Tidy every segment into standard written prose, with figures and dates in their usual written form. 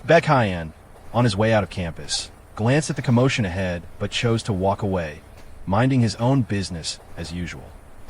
Baek Hyeon, on his way out of campus, glanced at the commotion ahead but chose to walk away, minding his own business as usual.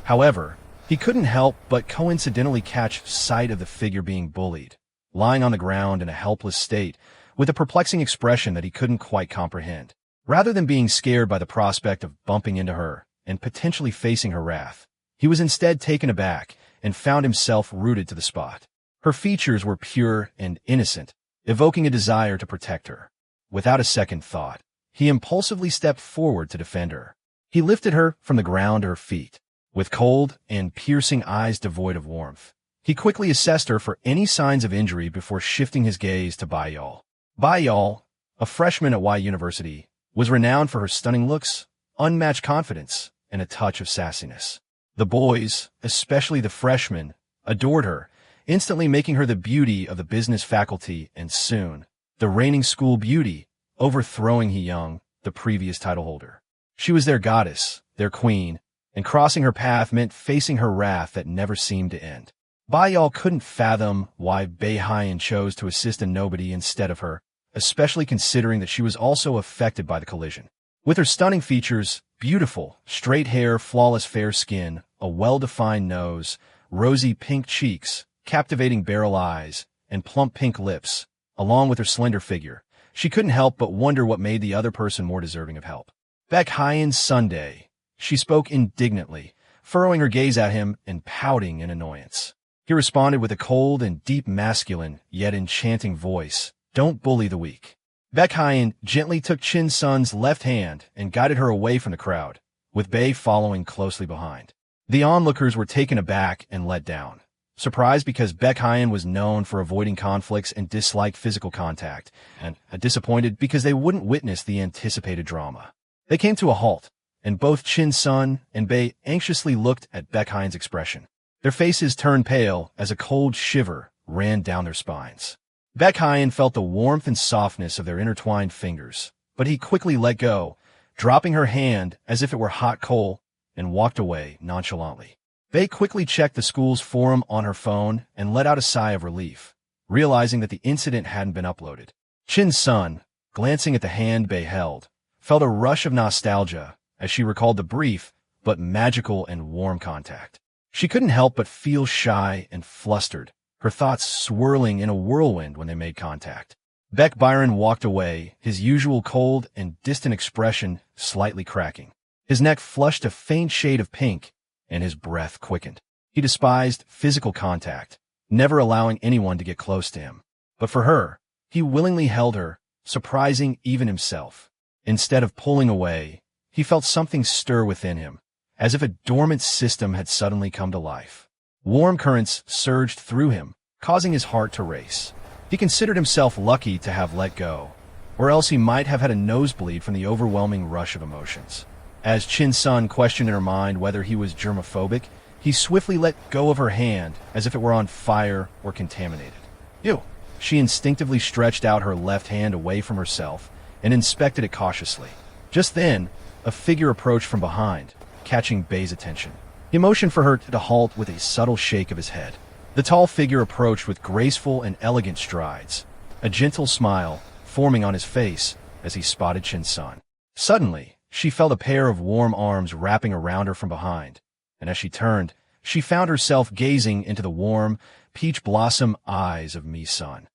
However, he couldn't help but coincidentally catch sight of the figure being bullied, lying on the ground in a helpless state, with a perplexing expression that he couldn't quite comprehend. Rather than being scared by the prospect of bumping into her and potentially facing her wrath, he was instead taken aback and found himself rooted to the spot. Her features were pure and innocent, evoking a desire to protect her. Without a second thought, he impulsively stepped forward to defend her. He lifted her from the ground to her feet. With cold and piercing eyes devoid of warmth, he quickly assessed her for any signs of injury before shifting his gaze to Baek Hyeon. Baek Hyeon, a freshman at Y University, was renowned for her stunning looks, unmatched confidence, and a touch of sassiness. The boys, especially the freshmen, adored her, instantly making her the beauty of the business faculty and soon, the reigning school beauty, overthrowing Hyeon, the previous title holder. She was their goddess, their queen, and crossing her path meant facing her wrath that never seemed to end. Baek Hyeon couldn't fathom why Baek Hyeon chose to assist a nobody instead of her, especially considering that she was also affected by the collision. With her stunning features, beautiful, straight hair, flawless fair skin, a well-defined nose, rosy pink cheeks, captivating beryl eyes, and plump pink lips, along with her slender figure, she couldn't help but wonder what made the other person more deserving of help. Baek Hyeon's Sunday, she spoke indignantly, furrowing her gaze at him and pouting in annoyance. He responded with a cold and deep masculine, yet enchanting voice, "Don't bully the weak." Baek Hyeon gently took Chin Sun's left hand and guided her away from the crowd, with Bae following closely behind. The onlookers were taken aback and let down. Surprised because Baek Hyeon was known for avoiding conflicts and disliked physical contact, and disappointed because they wouldn't witness the anticipated drama. They came to a halt, and both Chin Sun and Bae anxiously looked at Baek Hyeon's expression. Their faces turned pale as a cold shiver ran down their spines. Baek Hyeon felt the warmth and softness of their intertwined fingers, but he quickly let go, dropping her hand as if it were hot coal, and walked away nonchalantly. Bae quickly checked the school's forum on her phone and let out a sigh of relief, realizing that the incident hadn't been uploaded. Chin Sun, glancing at the hand Bae held, felt a rush of nostalgia as she recalled the brief but magical and warm contact. She couldn't help but feel shy and flustered, her thoughts swirling in a whirlwind when they made contact. Baek Byron walked away, his usual cold and distant expression slightly cracking. His neck flushed a faint shade of pink, and his breath quickened. He despised physical contact, never allowing anyone to get close to him. But for her, he willingly held her, surprising even himself. Instead of pulling away, he felt something stir within him, as if a dormant system had suddenly come to life. Warm currents surged through him, causing his heart to race. He considered himself lucky to have let go, or else he might have had a nosebleed from the overwhelming rush of emotions. As Chin Sun questioned in her mind whether he was germophobic, he swiftly let go of her hand as if it were on fire or contaminated. Ew! She instinctively stretched out her left hand away from herself and inspected it cautiously. Just then, a figure approached from behind, catching Bae's attention. He motioned for her to halt with a subtle shake of his head. The tall figure approached with graceful and elegant strides, a gentle smile forming on his face as he spotted Chin Sun. Suddenly, she felt a pair of warm arms wrapping around her from behind, and as she turned, she found herself gazing into the warm, peach blossom eyes of Mi Sun.